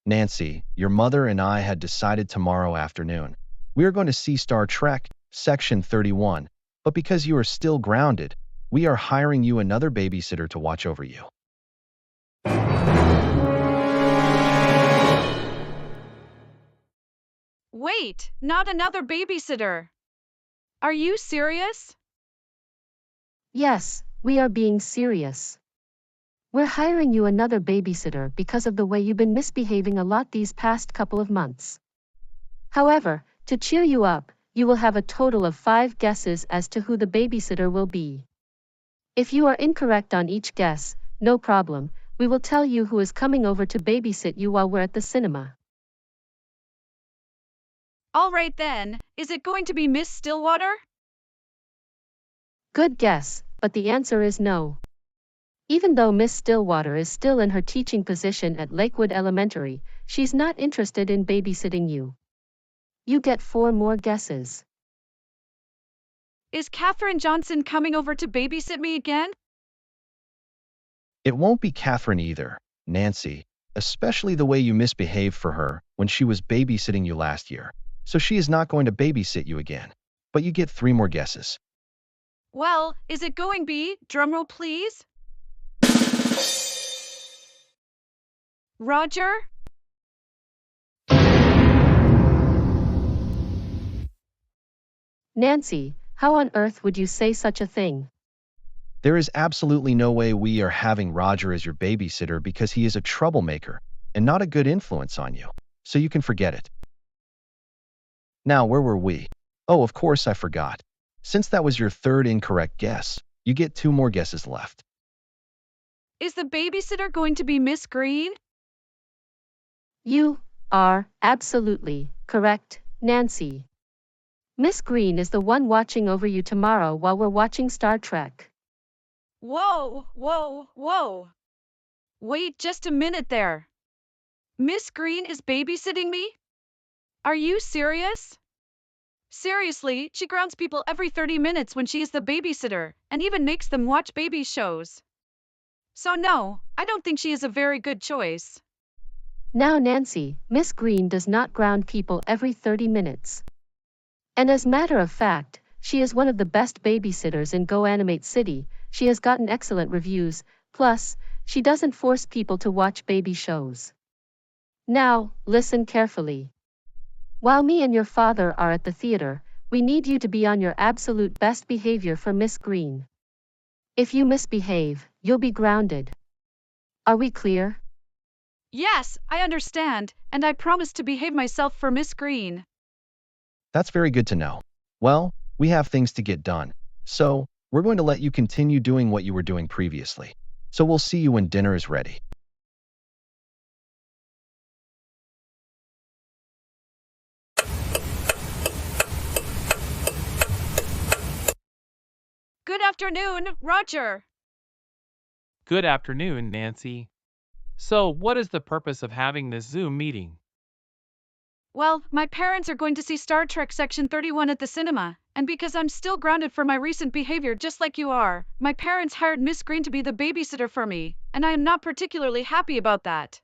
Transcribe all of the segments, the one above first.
Nancy, your mother and I had decided tomorrow afternoon. We are going to see Star Trek, Section 31, but because you are still grounded, we are hiring you another babysitter to watch over you. Wait, not another babysitter. Are you serious? Yes, we are being serious. We're hiring you another babysitter because of the way you've been misbehaving a lot these past couple of months. However, to cheer you up, you will have a total of 5 guesses as to who the babysitter will be. If you are incorrect on each guess, no problem, we will tell you who is coming over to babysit you while we're at the cinema. All right then, is it going to be Miss Stillwater? Good guess, but the answer is no. Even though Miss Stillwater is still in her teaching position at Lakewood Elementary, she's not interested in babysitting you. You get 4 more guesses. Is Katherine Johnson coming over to babysit me again? It won't be Catherine either, Nancy, especially the way you misbehaved for her when she was babysitting you last year. So she is not going to babysit you again. But you get 3 more guesses. Well, is it going to be, drumroll please? Roger? Nancy, how on earth would you say such a thing? There is absolutely no way we are having Roger as your babysitter because he is a troublemaker and not a good influence on you. So you can forget it. Now, where were we? Oh, of course I forgot. Since that was your 3rd incorrect guess, you get 2 more guesses left. Is the babysitter going to be Miss Greene? You are absolutely correct, Nancy. Miss Greene is the one watching over you tomorrow while we're watching Star Trek. Whoa, whoa, whoa. Wait just a minute there. Miss Greene is babysitting me? Are you serious? Seriously, she grounds people every 30 minutes when she is the babysitter, and even makes them watch baby shows. So no, I don't think she is a very good choice. Now Nancy, Miss Greene does not ground people every 30 minutes. And as matter of fact, she is one of the best babysitters in GoAnimate City. She has gotten excellent reviews, plus, she doesn't force people to watch baby shows. Now, listen carefully. While me and your father are at the theater, we need you to be on your absolute best behavior for Miss Greene. If you misbehave, you'll be grounded. Are we clear? Yes, I understand, and I promise to behave myself for Miss Greene. That's very good to know. Well, we have things to get done, so we're going to let you continue doing what you were doing previously. So we'll see you when dinner is ready. Good afternoon, Roger. Good afternoon, Nancy. So, what is the purpose of having this Zoom meeting? Well, my parents are going to see Star Trek Section 31 at the cinema, and because I'm still grounded for my recent behavior just like you are, my parents hired Miss Greene to be the babysitter for me, and I am not particularly happy about that.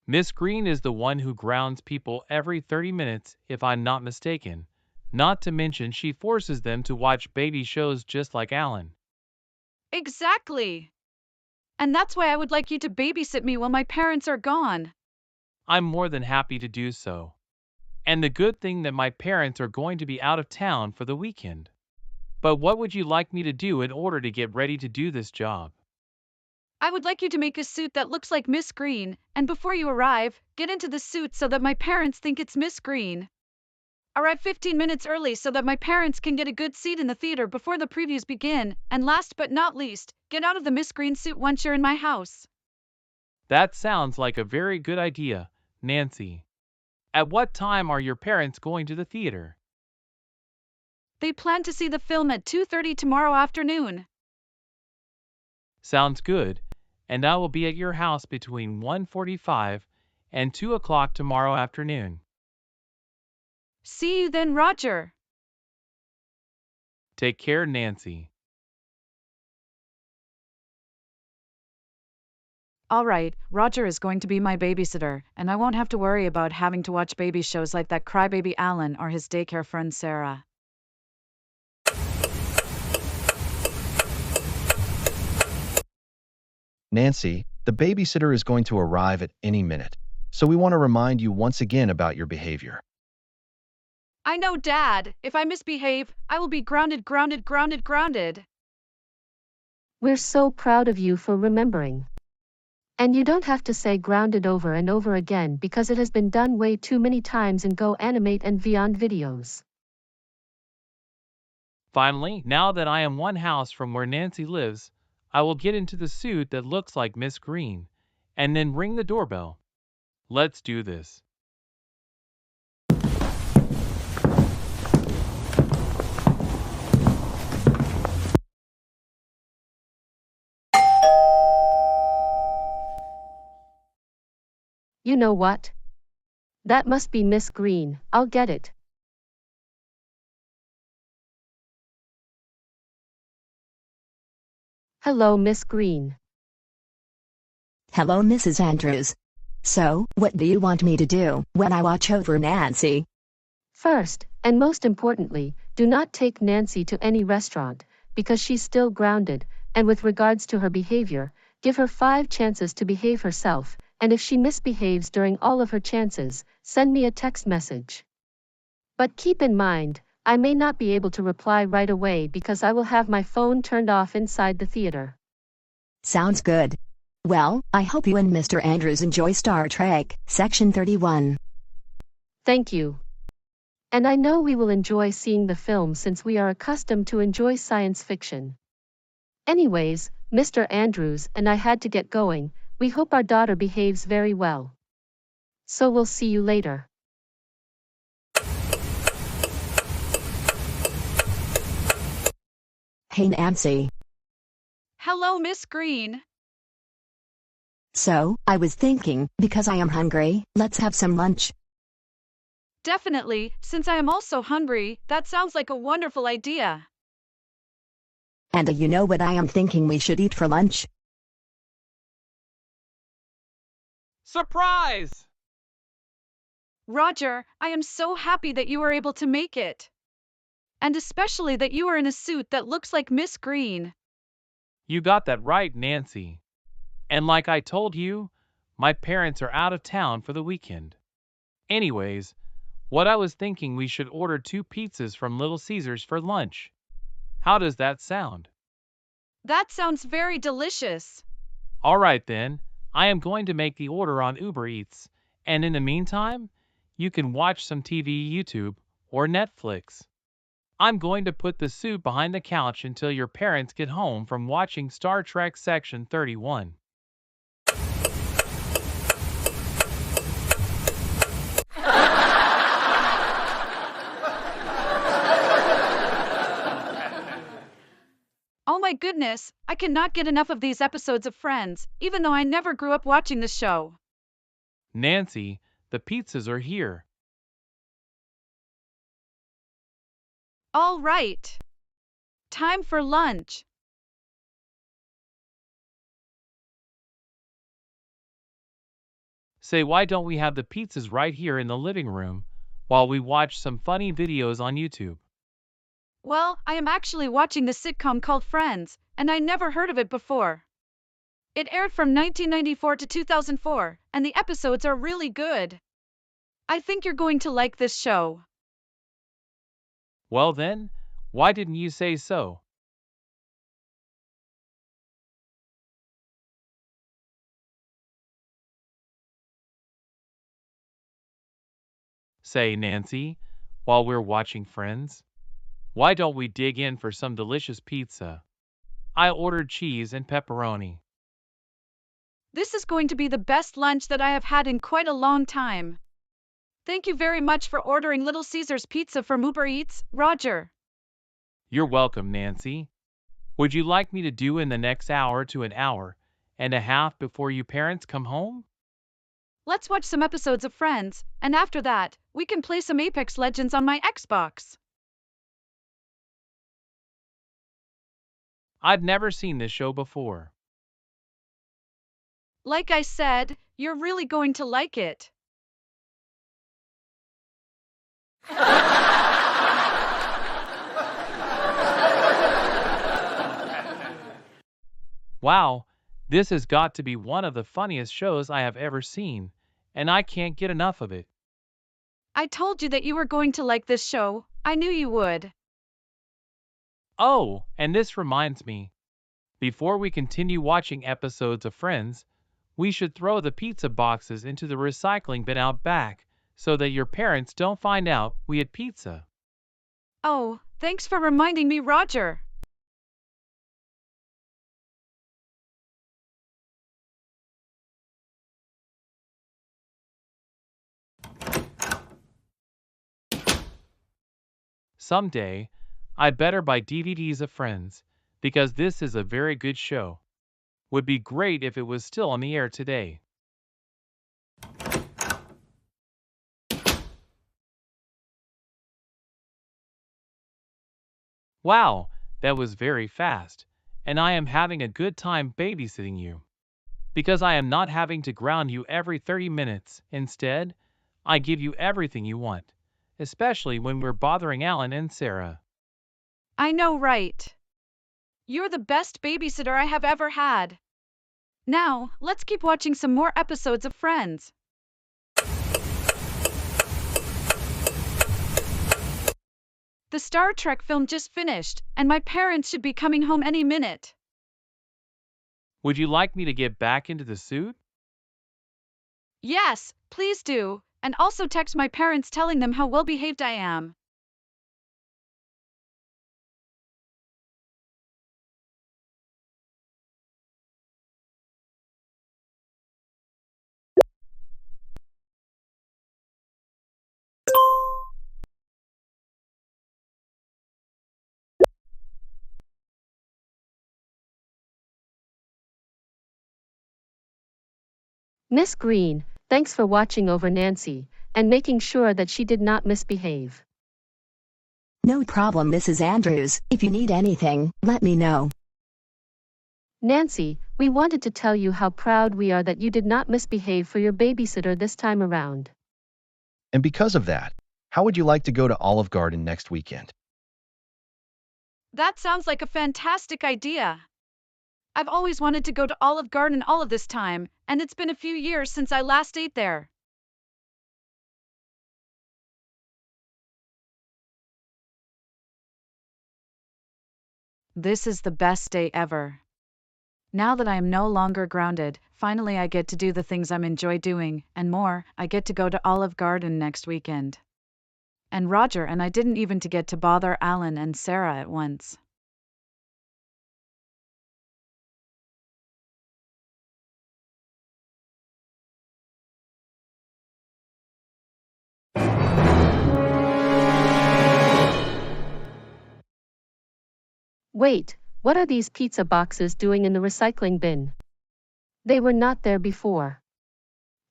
Miss Greene is the one who grounds people every 30 minutes, if I'm not mistaken. Not to mention she forces them to watch baby shows just like Alan. Exactly. And that's why I would like you to babysit me while my parents are gone. I'm more than happy to do so. And the good thing that my parents are going to be out of town for the weekend. But what would you like me to do in order to get ready to do this job? I would like you to make a suit that looks like Miss Greene, and before you arrive, get into the suit so that my parents think it's Miss Greene. Arrive 15 minutes early so that my parents can get a good seat in the theater before the previews begin, and last but not least, get out of the Miss Greene suit once you're in my house. That sounds like a very good idea, Nancy. At what time are your parents going to the theater? They plan to see the film at 2:30 tomorrow afternoon. Sounds good, and I will be at your house between 1:45 and 2 o'clock tomorrow afternoon. See you then, Roger. Take care, Nancy. All right, Roger is going to be my babysitter, and I won't have to worry about having to watch baby shows like that crybaby Alan or his daycare friend Sarah. Nancy, the babysitter is going to arrive at any minute, so we want to remind you once again about your behavior. I know, Dad. If I misbehave, I will be grounded, grounded, grounded, grounded. We're so proud of you for remembering. And you don't have to say grounded over and over again because it has been done way too many times in GoAnimate and Beyond videos. Finally, now that I am one house from where Nancy lives, I will get into the suit that looks like Miss Greene, and then ring the doorbell. Let's do this. You know what? That must be Miss Greene. I'll get it. Hello, Miss Greene. Hello, Mrs. Andrews. So, what do you want me to do when I watch over Nancy? First, and most importantly, do not take Nancy to any restaurant, because she's still grounded, and with regards to her behavior, give her 5 chances to behave herself, and if she misbehaves during all of her chances, send me a text message. But keep in mind, I may not be able to reply right away because I will have my phone turned off inside the theater. Sounds good. Well, I hope you and Mr. Andrews enjoy Star Trek, Section 31. Thank you. And I know we will enjoy seeing the film since we are accustomed to enjoy science fiction. Anyways, Mr. Andrews and I had to get going. We hope our daughter behaves very well. So we'll see you later. Hey, Nancy. Hello, Miss Greene. So, I was thinking, because I am hungry, let's have some lunch. Definitely, since I am also hungry, that sounds like a wonderful idea. And you know what I am thinking we should eat for lunch? Surprise! Roger, I am so happy that you were able to make it. And especially that you are in a suit that looks like Miss Greene. You got that right, Nancy. And like I told you, my parents are out of town for the weekend. Anyways, what I was thinking we should order 2 pizzas from Little Caesars for lunch. How does that sound? That sounds very delicious. All right then, I am going to make the order on Uber Eats, and in the meantime, you can watch some TV, YouTube, or Netflix. I'm going to put the suit behind the couch until your parents get home from watching Star Trek Section 31. Oh my goodness, I cannot get enough of these episodes of Friends, even though I never grew up watching the show. Nancy, the pizzas are here. All right. Time for lunch. Say, why don't we have the pizzas right here in the living room while we watch some funny videos on YouTube? Well, I am actually watching the sitcom called Friends, and I never heard of it before. It aired from 1994 to 2004, and the episodes are really good. I think you're going to like this show. Well then, why didn't you say so? Say, Nancy, while we're watching Friends, why don't we dig in for some delicious pizza? I ordered cheese and pepperoni. This is going to be the best lunch that I have had in quite a long time. Thank you very much for ordering Little Caesars pizza from Uber Eats, Roger. You're welcome, Nancy. Would you like me to do in the next hour to an hour and a half before you parents come home? Let's watch some episodes of Friends, and after that, we can play some Apex Legends on my Xbox. I've never seen this show before. Like I said, you're really going to like it. Wow, this has got to be one of the funniest shows I have ever seen, and I can't get enough of it. I told you that you were going to like this show. I knew you would. Oh, and this reminds me. Before we continue watching episodes of Friends, we should throw the pizza boxes into the recycling bin out back so that your parents don't find out we had pizza. Oh, thanks for reminding me, Roger. Someday, I'd better buy DVDs of Friends, because this is a very good show. Would be great if it was still on the air today. Wow, that was very fast, and I am having a good time babysitting you. Because I am not having to ground you every 30 minutes. Instead, I give you everything you want, especially when we're bothering Alan and Sarah. I know, right? You're the best babysitter I have ever had. Now, let's keep watching some more episodes of Friends. The Star Trek film just finished, and my parents should be coming home any minute. Would you like me to get back into the suit? Yes, please do, and also text my parents telling them how well behaved I am. Miss Greene, thanks for watching over Nancy and making sure that she did not misbehave. No problem, Mrs. Andrews. If you need anything, let me know. Nancy, we wanted to tell you how proud we are that you did not misbehave for your babysitter this time around. And because of that, how would you like to go to Olive Garden next weekend? That sounds like a fantastic idea. I've always wanted to go to Olive Garden all of this time, and it's been a few years since I last ate there. This is the best day ever. Now that I am no longer grounded, finally I get to do the things I enjoy doing, and more, I get to go to Olive Garden next weekend. And Roger and I didn't even get to bother Alan and Sarah at once. Wait, what are these pizza boxes doing in the recycling bin? They were not there before.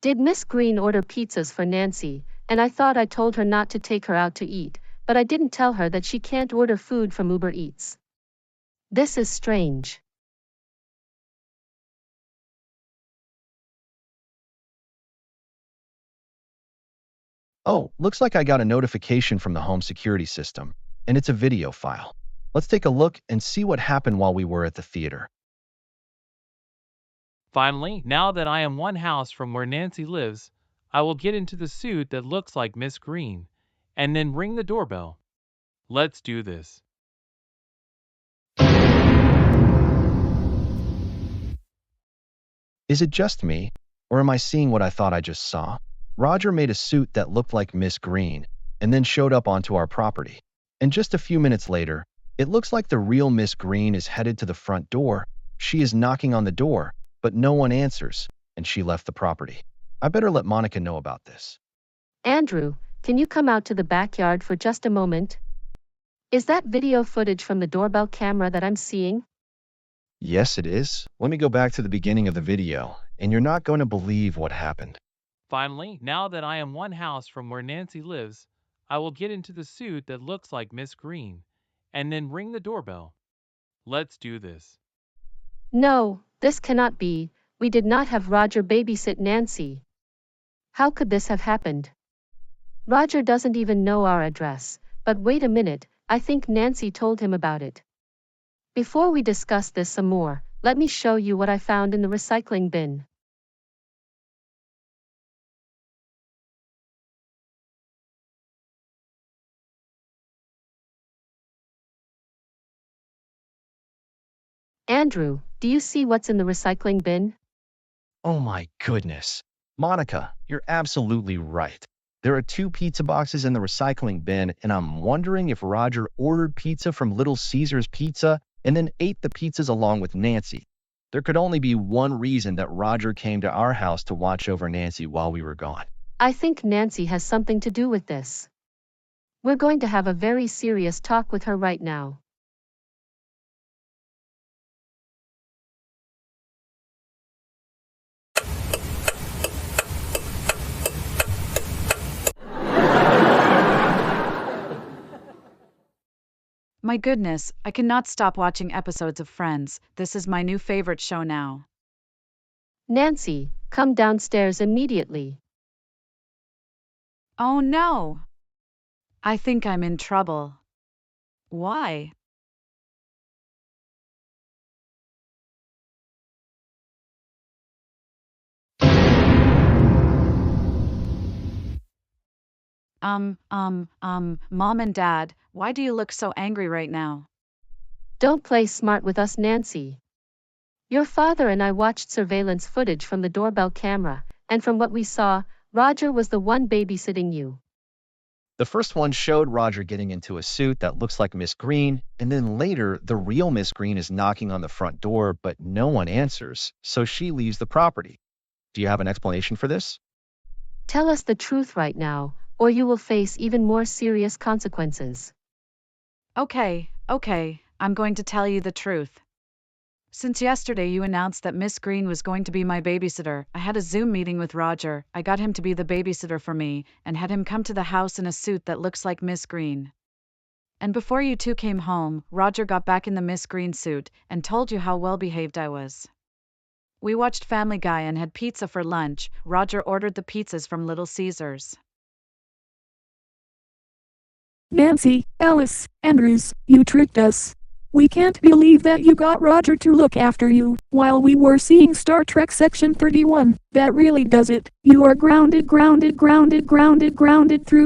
Did Miss Greene order pizzas for Nancy, and I thought I told her not to take her out to eat, but I didn't tell her that she can't order food from Uber Eats. This is strange. Oh, looks like I got a notification from the home security system, and it's a video file. Let's take a look and see what happened while we were at the theater. Finally, now that I am one house from where Nancy lives, I will get into the suit that looks like Miss Greene, and then ring the doorbell. Let's do this. Is it just me, or am I seeing what I thought I just saw? Roger made a suit that looked like Miss Greene, and then showed up onto our property. And just a few minutes later, it looks like the real Miss Greene is headed to the front door. She is knocking on the door, but no one answers, and she left the property. I better let Monica know about this. Andrew, can you come out to the backyard for just a moment? Is that video footage from the doorbell camera that I'm seeing? Yes, it is. Let me go back to the beginning of the video, and you're not going to believe what happened. Finally, now that I am one house from where Nancy lives, I will get into the suit that looks like Miss Greene, and then ring the doorbell. Let's do this. No, this cannot be. We did not have Roger babysit Nancy. How could this have happened? Roger doesn't even know our address, but wait a minute, I think Nancy told him about it. Before we discuss this some more, let me show you what I found in the recycling bin. Andrew, do you see what's in the recycling bin? Oh my goodness. Monica, you're absolutely right. There are 2 pizza boxes in the recycling bin, and I'm wondering if Roger ordered pizza from Little Caesar's Pizza and then ate the pizzas along with Nancy. There could only be one reason that Roger came to our house to watch over Nancy while we were gone. I think Nancy has something to do with this. We're going to have a very serious talk with her right now. My goodness, I cannot stop watching episodes of Friends. This is my new favorite show now. Nancy, come downstairs immediately. Oh no! I think I'm in trouble. Why? Mom and Dad, why do you look so angry right now? Don't play smart with us, Nancy. Your father and I watched surveillance footage from the doorbell camera, and from what we saw, Roger was the one babysitting you. The first one showed Roger getting into a suit that looks like Miss Greene, and then later, the real Miss Greene is knocking on the front door, but no one answers, so she leaves the property. Do you have an explanation for this? Tell us the truth right now, or you will face even more serious consequences. Okay, I'm going to tell you the truth. Since yesterday you announced that Miss Greene was going to be my babysitter, I had a Zoom meeting with Roger. I got him to be the babysitter for me, and had him come to the house in a suit that looks like Miss Greene. And before you two came home, Roger got back in the Miss Greene suit, and told you how well behaved I was. We watched Family Guy and had pizza for lunch. Roger ordered the pizzas from Little Caesar's. Nancy, Alice, Andrews, you tricked us. We can't believe that you got Roger to look after you while we were seeing Star Trek Section 31. That really does it. You are grounded through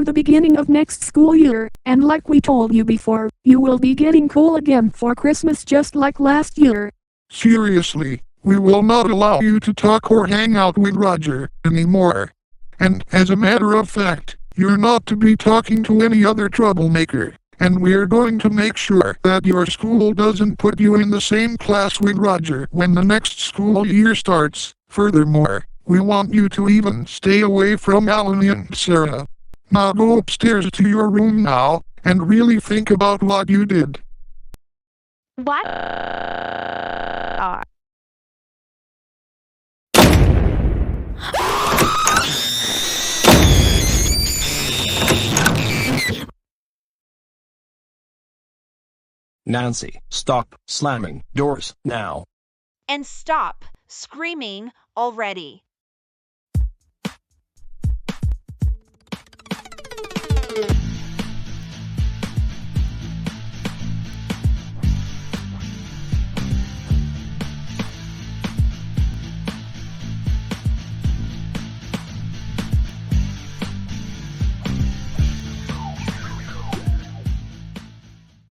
the beginning of next school year. And like we told you before, you will be getting coal again for Christmas just like last year. Seriously, we will not allow you to talk or hang out with Roger anymore. And as a matter of fact, you're not to be talking to any other troublemaker. And we're going to make sure that your school doesn't put you in the same class with Roger when the next school year starts. Furthermore, we want you to even stay away from Alan and Sarah. Now go upstairs to your room now, and really think about what you did. What? Nancy, stop slamming doors now. And stop screaming already.